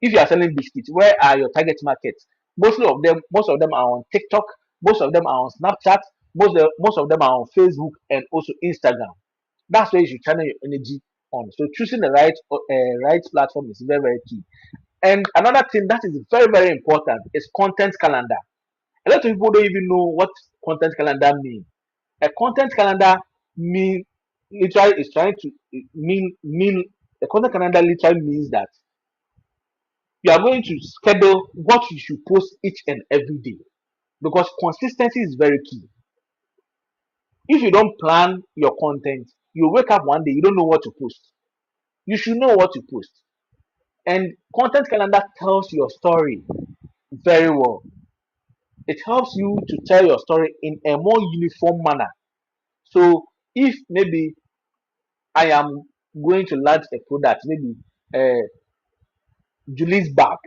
If you are selling biscuits, where are your target markets? Most of them are on TikTok, most of them are on Snapchat, most of them are on Facebook and also Instagram. That's where you should channel your energy on. So choosing the right platform is very, very key. And another thing that is very, very important is content calendar. A lot of people don't even know what content calendar means. A content calendar mean literally is trying to mean a content calendar literally means that you are going to schedule what you should post each and every day because consistency is very key. If you don't plan your content, you wake up one day you don't know what to post. You should know what to post. And content calendar tells your story very well. It helps you to tell your story in a more uniform manner. So if maybe I am going to launch a product, maybe uh, Julie's bag,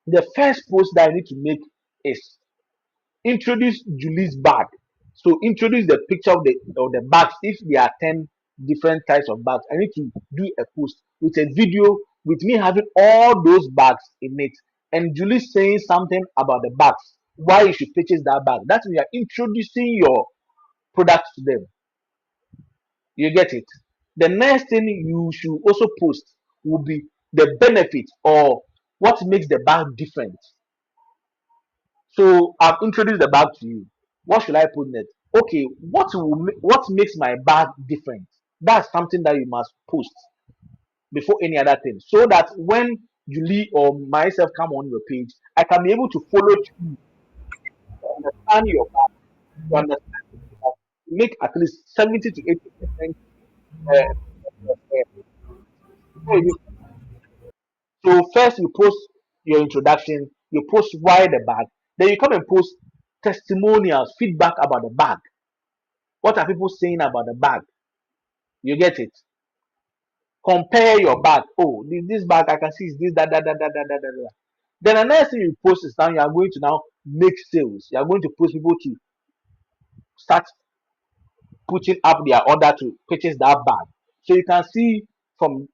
the first post that I need to make is introduce Julie's bag. So introduce the picture of the bags. If there are 10 different types of bags, I need to do a post with a video with me having all those bags in it, and Julie saying something about the bags, why you should purchase that bag. That means you are introducing your product to them. You get it? The next thing you should also post will be the benefit or what makes the bag different. So I've introduced the bag to you. What should I put next? Okay, what makes my bag different? That's something that you must post before any other thing, so that when Julie or myself come on your page, I can be able to follow you, understand your bag, to understand make at least 70 to 80%. So first you post your introduction, you post why the bag, then you come and post testimonials, feedback about the bag. What are people saying about the bag? You get it? Compare your bag. Oh, this bag I can see is this, that. Then the next thing you post is now you are going to now make sales. You are going to post people to start putting up their order to purchase that bag. So you can see from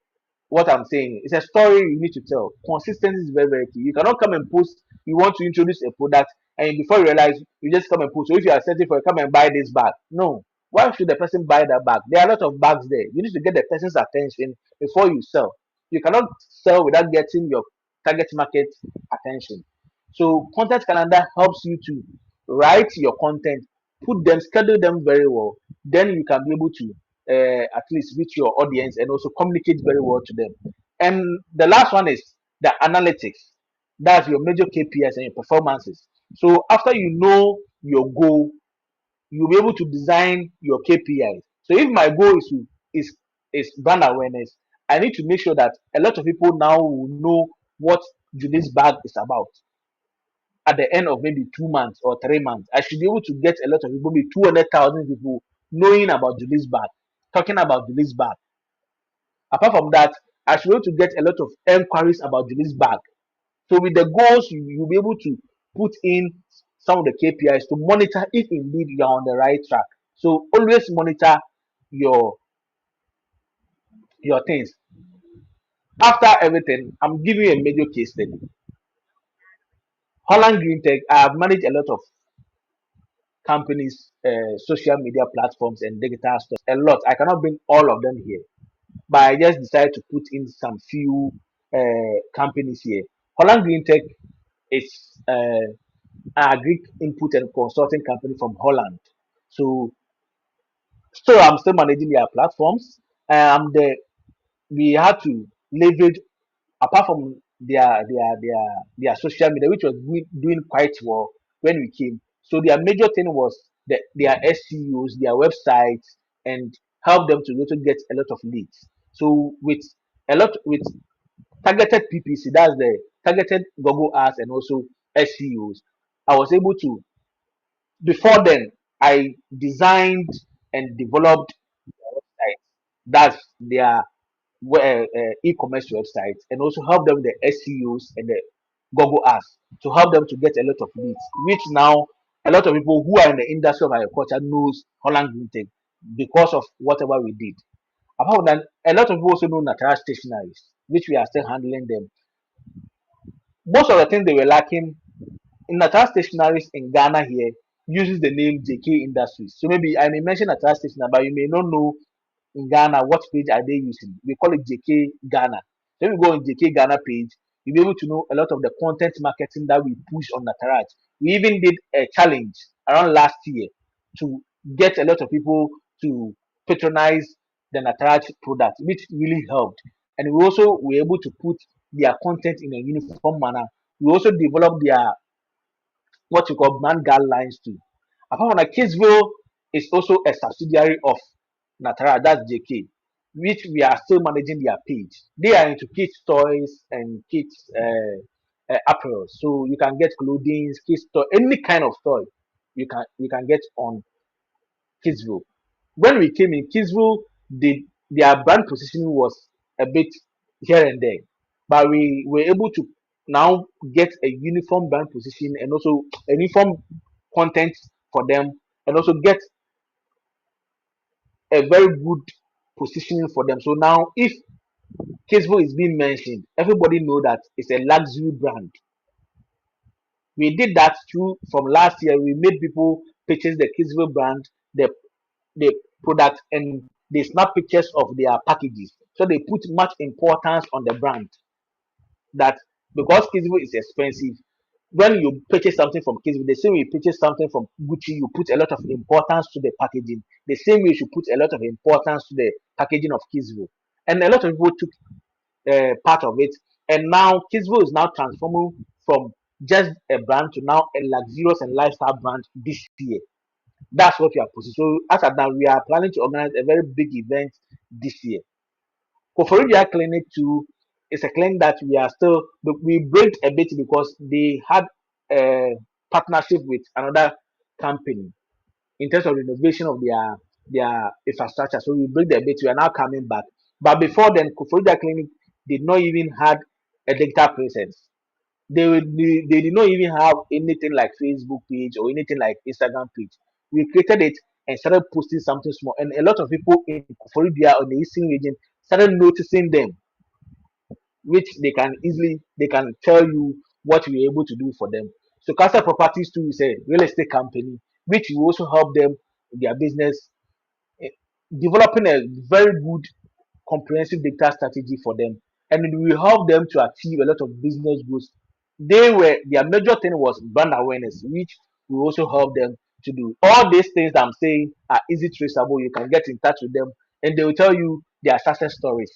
what I'm saying. It's a story you need to tell. Consistency is very, very key. You cannot come and post, you want to introduce a product, and before you realize, you just come and post. So if you are searching for, come and buy this bag. No. Why should the person buy that bag? There are a lot of bags there. You need to get the person's attention before you sell. You cannot sell without getting your target market attention. So content calendar helps you to write your content, put them, schedule them very well. Then you can be able to at least reach your audience and also communicate very well to them. And the last one is the analytics. That's your major KPIs and your performances. So after you know your goal, you'll be able to design your KPIs. So if my goal is is brand awareness, I need to make sure that a lot of people now will know what Julie's bag is about. At the end of maybe 2 months or 3 months, I should be able to get a lot of people, maybe 200,000 people knowing about Julie's bag, talking about Julie's bag. Apart from that, I should be able to get a lot of enquiries about Julie's bag. So with the goals, you'll be able to put in some of the KPIs to monitor if indeed you're on the right track. So always monitor your your things. After everything, I'm giving you a major case study. Holland Green Tech, I have managed a lot of companies, social media platforms, and digital stores. A lot. I cannot bring all of them here, but I just decided to put in some few companies here. Holland Green Tech is a Greek input and consulting company from Holland. So, I'm still managing their platforms. The We had to leverage, apart from their social media, which was doing quite well when we came. So their major thing was their SEOs, their websites, and help them to also get a lot of leads. So with targeted PPC, that's the targeted Google ads and also SEOs, I was able to. Before then, I designed and developed websites. That's their e-commerce websites, and also help them with the SEOs and the Google ads to help them to get a lot of leads, which now a lot of people who are in the industry of agriculture knows Holland Green Tech because of whatever we did. Apart from that, a lot of people also know Natara Stationaries, which we are still handling them. Most of the things they were lacking in Natara Stationaries in Ghana here uses the name JK Industries. So maybe I may mention Natara Stationery, but you may not know in Ghana, what page are they using? We call it JK Ghana. So if you go on JK Ghana page, you'll be able to know a lot of the content marketing that we push on Nataraj. We even did a challenge around last year to get a lot of people to patronize the Nataraj product, which really helped. And we also were able to put their content in a uniform manner. We also developed their what you call brand guidelines too. Apart from that, Kidsville is also a subsidiary of Natara, that's JK, which we are still managing their page. They are into kids toys and kids apparel, so you can get clothing, kids toy, any kind of toy you can get on Kidsville. When we came in Kidsville, their brand positioning was a bit here and there, but we were able to now get a uniform brand position and also a uniform content for them, and also get a very good positioning for them. So now, if Caseville is being mentioned, everybody know that it's a luxury brand. We did that too from last year. We made people purchase the Caseville brand, the product, and they snap pictures of their packages. So they put much importance on the brand. That because Caseville is expensive, when you purchase something from Caseville, the same way you purchase something from Gucci, you put a lot of importance to the packaging. The same way you should put a lot of importance to the packaging of Caseville. And a lot of people took part of it. And now Kisville is now transforming from just a brand to now a luxurious and lifestyle brand this year. That's what we are pushing. So as of now, we are planning to organize a very big event this year. Koforidia Clinic too is a clinic that we break a bit because they had a partnership with another company in terms of renovation of their infrastructure. So we break the bit. We are now coming back. But before then, Koforidia Clinic did not even had a digital presence. They did not even have anything like Facebook page or anything like Instagram page. We created it and started posting something small, and a lot of people in Florida or the eastern region started noticing them, which they can tell you what we were able to do for them. So Casa Properties too is a real estate company, which will also help them in their business, eh, developing a very good comprehensive data strategy for them, and it will help them to achieve a lot of business goals. Their major thing was brand awareness, which will also help them to do. All these things that I'm saying are easy traceable. You can get in touch with them, and they will tell you their success stories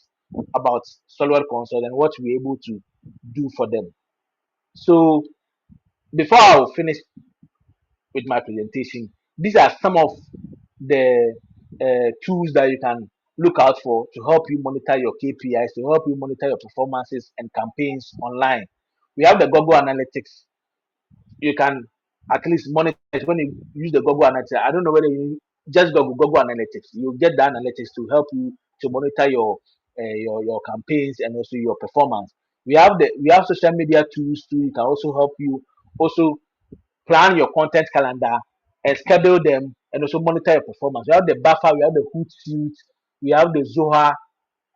about Solwell Consult and what we're able to do for them. So before I will finish with my presentation, these are some of the tools that you can look out for to help you monitor your KPIs, to help you monitor your performances and campaigns online. We have the Google Analytics. You can at least monitor it when you use the Google Analytics. I don't know whether you just Google Analytics. You get the analytics to help you to monitor your campaigns and also your performance. We have social media tools too. It can also help you also plan your content calendar and schedule them and also monitor your performance. We have the Buffer, we have the Hootsuite, we have the Zoha,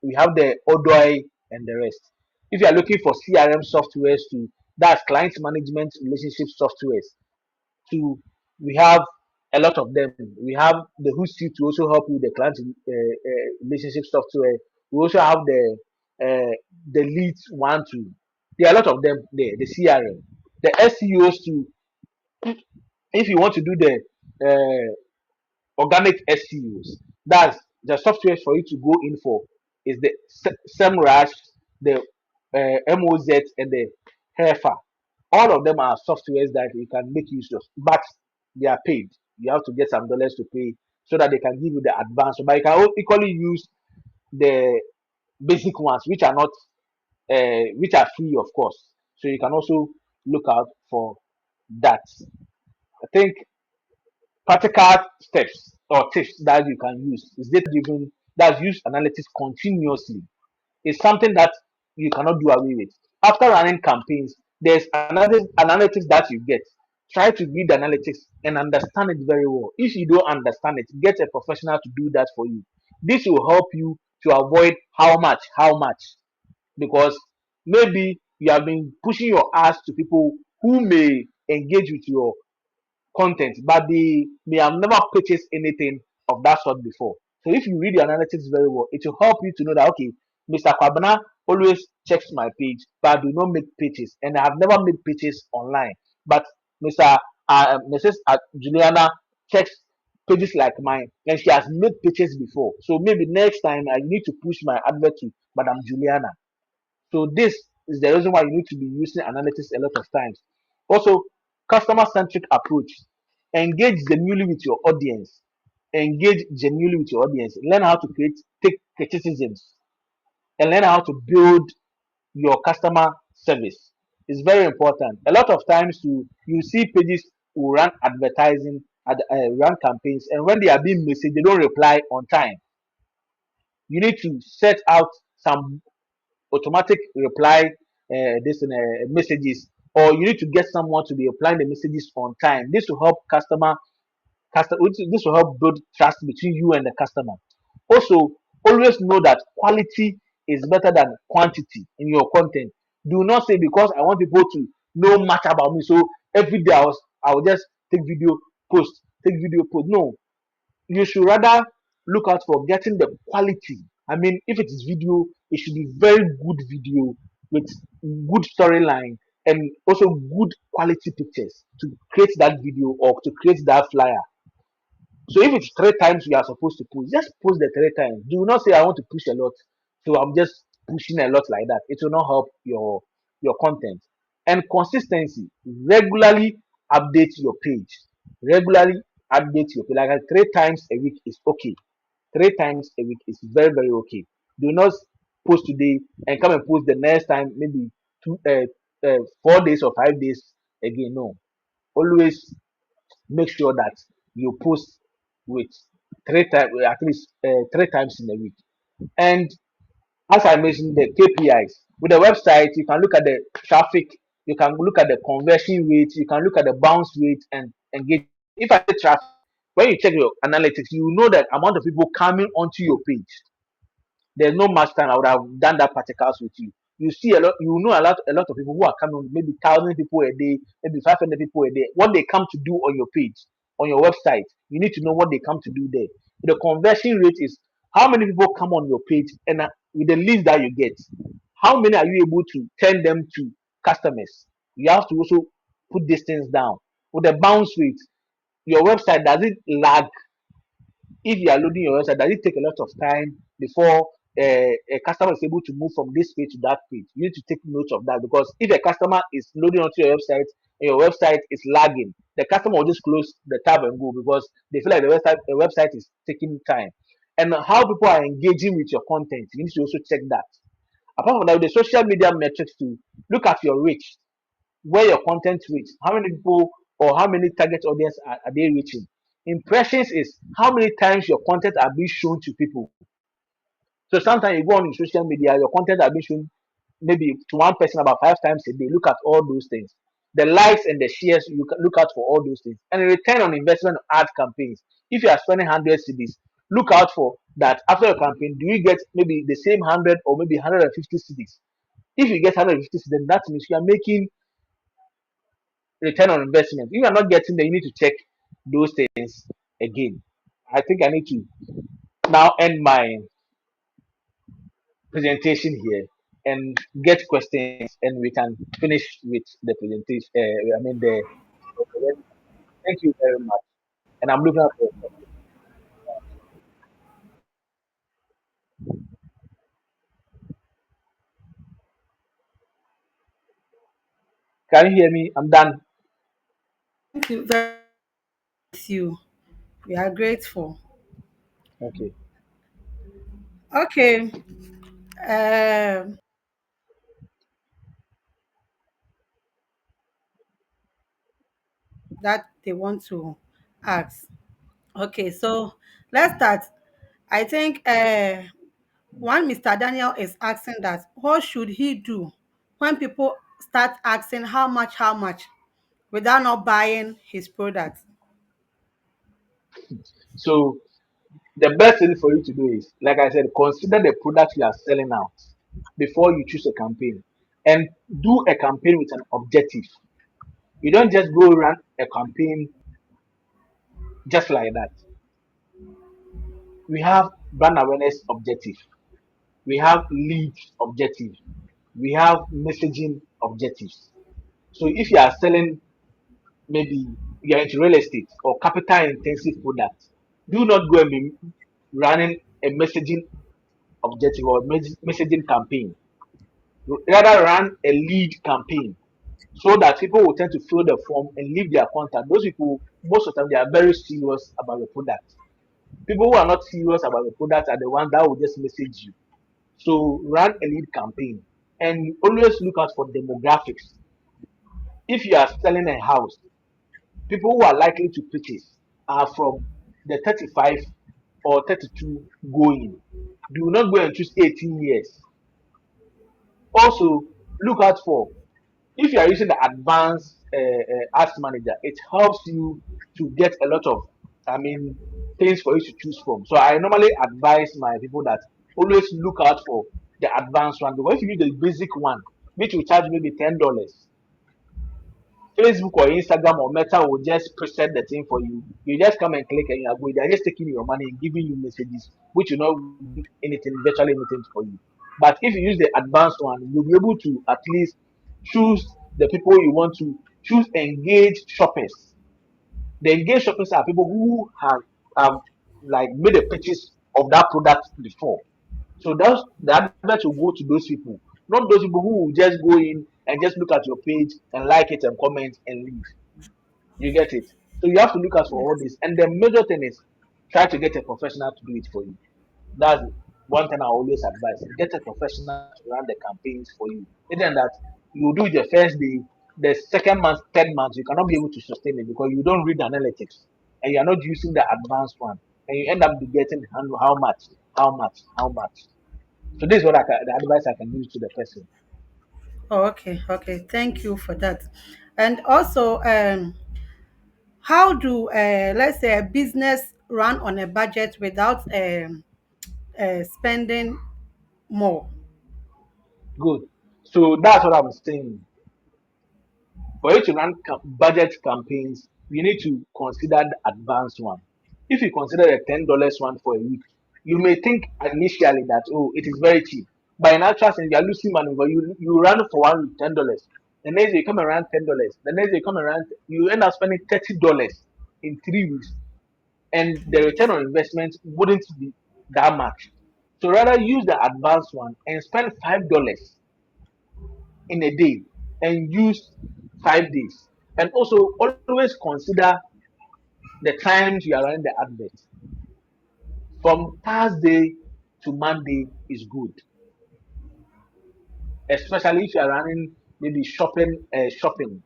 we have the Odoi and the rest. If you are looking for CRM softwares to That's client management relationship softwares. To We have a lot of them. We have the Hootsuite to also help you with the client relationship software. We also have the Leads one too. There are a lot of them there. The CRM, the SEOs too. If you want to do the organic SEOs, that's the software for you to go in for is the SEMrush, the MOZ, and the Heifer. All of them are softwares that you can make use of, but they are paid. You have to get some dollars to pay so that they can give you the advanced. But you can equally use the basic ones, which are not, which are free, of course. So you can also look out for that. I think practical steps or tips that you can use is data driven. That's use analytics continuously. Is something that you cannot do away with. After running campaigns, there's analytics that you get. Try to read the analytics and understand it very well. If you don't understand it, get a professional to do that for you. This will help you to avoid how much, because maybe you have been pushing your ass to people who may engage with your content, but they may have never purchased anything of that sort before. So if you read the analytics very well, it will help you to know that okay, Mr. Kwabena always checks my page, but I do not make pages, and I have never made pages online. But Mr. Mrs. Juliana checks pages like mine, and she has made pages before. So maybe next time I need to push my advert to Madam Juliana. So this is the reason why you need to be using analytics a lot of times. Also, customer centric approach. Engage genuinely with your audience. Engage genuinely with your audience. Learn how to take criticisms, and learn how to build your customer service. It's very important. A lot of times you see pages who run advertising, run campaigns, and when they are being messaged, they don't reply on time. You need to set out some automatic reply messages, or you need to get someone to be replying the messages on time. This will help this will help build trust between you and the customer. Also, always know that quality is better than quantity in your content. Do not say because I want people to know much about me, so every day I will just take video post, take video post. No, you should rather look out for getting the quality. I mean, if it is video, it should be very good video with good storyline and also good quality pictures to create that video or to create that flyer. So if it's three times you are supposed to post, just post the three times. Do not say I want to push a lot, so I'm just pushing a lot like that. It will not help your content. And consistency. Regularly update your page. Regularly update your page. Like three times a week is okay. Three times a week is very very okay. Do not post today and come and post the next time, maybe 4 days or 5 days again. No, always make sure that you post with three times, at least three times in a week. And as I mentioned, the KPIs with the website, you can look at the traffic, you can look at the conversion rate, you can look at the bounce rate and engage. If I say traffic, when you check your analytics, you know that amount of people coming onto your page. There's no much time I would have done that practicals with you. You see a lot, you know a lot of people who are coming, maybe 1,000 people a day, maybe 500 people a day. What they come to do on your page, on your website, you need to know what they come to do there. The conversion rate is how many people come on your page, and with the leads that you get, how many are you able to turn them to customers? You have to also put these things down. With the bounce rate, your website, does it lag? If you are loading your website, does it take a lot of time before a customer is able to move from this page to that page? You need to take note of that, because if a customer is loading onto your website and your website is lagging, the customer will just close the tab and go because they feel like the website is taking time. And how people are engaging with your content, you need to also check that. Apart from that, with the social media metrics to look at your reach, where your content reach, how many people or how many target audience are they reaching. Impressions is how many times your content are being shown to people. So sometimes you go on social media, your content are being shown maybe to one person about 5 times a day. Look at all those things. The likes and the shares, you can look out for all those things. And the return on investment on ad campaigns. If you are spending 100 CDs, look out for that. After your campaign, do you get maybe the same 100 or maybe 150 CDs? If you get 150 CDs, then that means you are making return on investment. If you are not getting there, you need to check those things again. I think I need to now end my presentation here and get questions, and we can finish with the presentation. The thank you very much, and I'm looking out for your questions. Can you hear me? I'm done. Thank you very much with you. We are grateful. Okay. Okay. Um, that they want to ask. Okay, so let's start. I think one Mr. Daniel is asking that what should he do when people start asking how much, without not buying his product? So the best thing for you to do is, like I said, consider the product you are selling out before you choose a campaign, and do a campaign with an objective. You don't just go run a campaign just like that. We have brand awareness objective, we have lead objective, we have messaging objectives. So if you are selling, maybe you are into real estate or capital intensive products, do not go and be running a messaging objective or messaging campaign. Rather run a lead campaign so that people will tend to fill the form and leave their contact. Those people, most of the time, they are very serious about the product. People who are not serious about the product are the ones that will just message you. So run a lead campaign and always look out for demographics. If you are selling a house, people who are likely to purchase are from the 35 or 32 going. Do not go and choose 18 years. Also, look out for, if you are using the advanced ads manager, it helps you to get a lot of, I mean, things for you to choose from. So I normally advise my people that always look out for the advanced one, because if you use the basic one, which will charge maybe $10, Facebook or Instagram or Meta will just preset the thing for you. You just come and click and you are going. They are just taking your money and giving you messages, which will not do anything, virtually anything for you. But if you use the advanced one, you'll be able to at least choose the people you want to choose. Engaged shoppers. The engaged shoppers are people who have like made a purchase of that product before. So that's the advert will go to those people, not those people who will just go in and just look at your page and like it and comment and leave. You get it? So you have to look out for all Yes. this. And the major thing is try to get a professional to do it for you. That's one thing I always advise. Get a professional to run the campaigns for you. Other that, you do it the first day, the second month, third month, you cannot be able to sustain it because you don't read analytics and you're not using the advanced one. And you end up be getting how much, how much, how much. So this is what the advice I can give to the person. Oh, okay, okay. Thank you for that. And also, how do let's say a business run on a budget without spending more? Good. So that's what I'm saying. For you to run budget campaigns, you need to consider the advanced one. If you consider the $10 one for a week, you may think initially that, oh, it is very cheap. But in actual sense, you are losing money. But you run for 1 week $10. The next day you come around $10. The next day you come around, you end up spending $30 in 3 weeks, and the return on investment wouldn't be that much. So rather use the advanced one and spend $5 in a day and use 5 days. And also always consider the times you are running the advert. From Thursday to Monday is good, especially if you are running maybe shopping,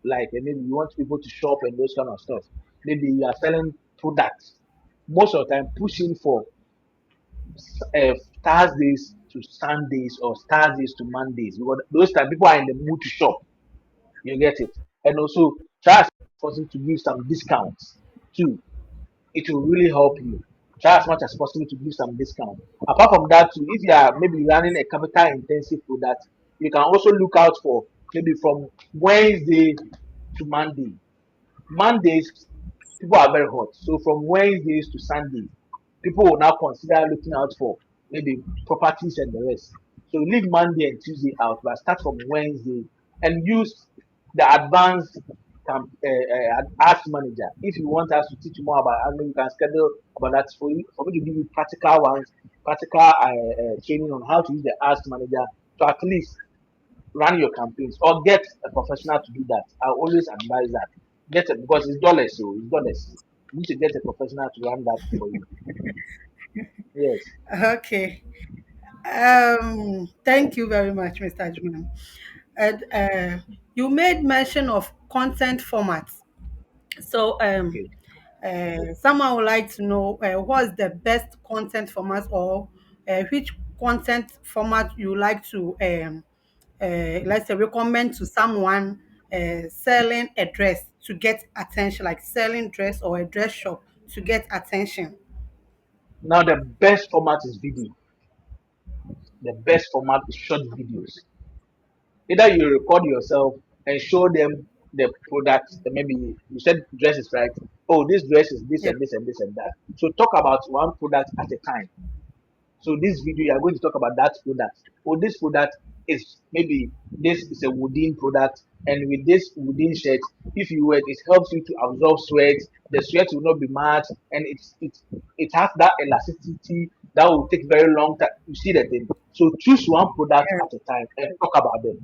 like maybe you want people to shop and those kind of stuff. Maybe you are selling products. Most of the time, pushing for uh, Thursdays to Sundays or Thursdays to Mondays, because those time people are in the mood to shop. You get it? And also try as possible to give some discounts too. It will really help you. Try as much as possible to give some discount. Apart from that, too, if you are maybe running a capital intensive product, you can also look out for maybe from Wednesday to Monday. Mondays, people are very hot. So from Wednesdays to Sunday, people will now consider looking out for maybe properties and the rest. So leave Monday and Tuesday out, but start from Wednesday and use the advanced ask manager. If you want us to teach you more about admin, you can schedule about that for you. For me to give you practical ones, practical training on how to use the ask manager to at least run your campaigns or get a professional to do that. I always advise that. Get it because it's dollars, so it's dollars. You need to get a professional to run that for you. Yes. Okay. Thank you very much, Mr. Ajman. And you made mention of content formats. So, Okay. someone would like to know what's the best content format, or which content format you like to, let's say, recommend to someone selling a dress to get attention, like selling dress or a dress shop to get attention. Now the best format is video. The best format is short videos. Either you record yourself and show them the product. Maybe you said dresses, right? Oh, this dress is this Yeah. and this and this and that. So talk about one product at a time. So this video you are going to talk about that product. Oh, this product is maybe this is a wooden product, and with this wooden shirt, if you wear it, it helps you to absorb sweat. The sweat will not be much, and it has that elasticity that will take very long time. You see the thing. So choose one product Yeah. at a time and talk about them.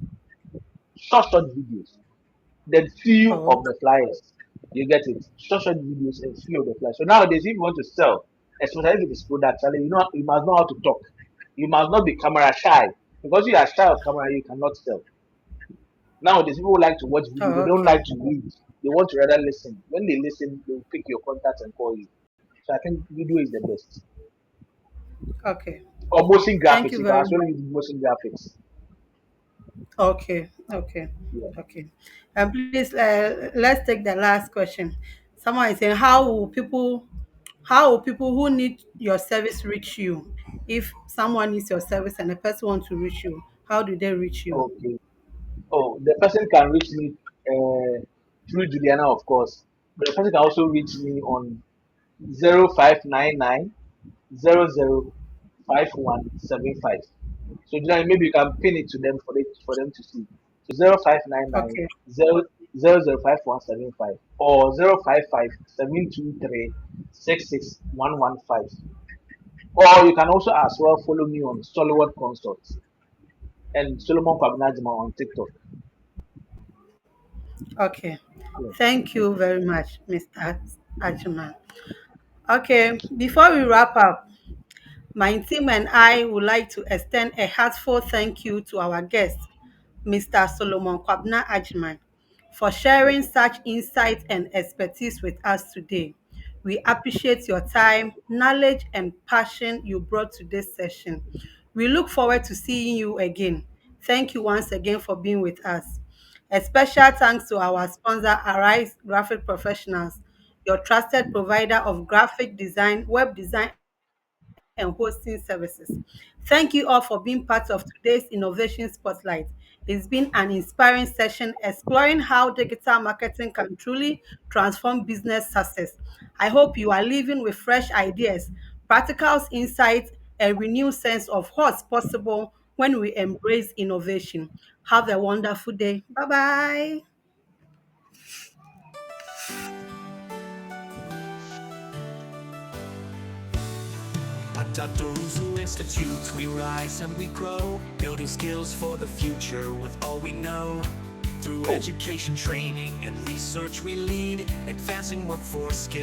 Short videos. Then few Oh, of the flyers. You get it? Short videos and few of the flyers. So nowadays, if you want to sell, especially if it is product selling, you must know how to talk. You must not be camera shy. Because you are shy of camera, you cannot sell. Nowadays, people like to watch video, they don't okay. like to read. They want to rather listen. When they listen, they will pick your contact and call you. So I think video is the best. Okay. Or motion Thank graphics. you You can very also much. use motion graphics. Okay. Okay. Yeah. Okay. And please, let's take the last question. Someone is saying, how will people who need your service reach you? If someone needs your service and a person wants to reach you, how do they reach you? Okay. Oh, the person can reach me through Juliana, of course. But the person can also reach me on 0599 005175. So Juliana, maybe you can pin it to them for them to see. So 0599 Okay. 005175 or 055 723 66115. Or you can also as well follow me on Soloword Consult and Solomon Kwabnajima on TikTok. Okay. Yeah. Thank you very much, Mr. Ajman. Okay. Before we wrap up, my team and I would like to extend a heartfelt thank you to our guest, Mr. Solomon Kwabna Ajman, for sharing such insight and expertise with us today. We appreciate your time, knowledge, and passion you brought to this session. We look forward to seeing you again. Thank you once again for being with us. A special thanks to our sponsor, Arise Graphic Professionals, your trusted provider of graphic design, web design, and hosting services. Thank you all for being part of today's Innovation Spotlight. It's been an inspiring session exploring how digital marketing can truly transform business success. I hope you are leaving with fresh ideas, practical insights, a renewed sense of what's possible when we embrace innovation. Have a wonderful day. Bye bye. At Dr. Uzu Institute, we rise and we grow, building skills for the future with all we know. Through Oh. education, training, and research, we lead, advancing workforce skills.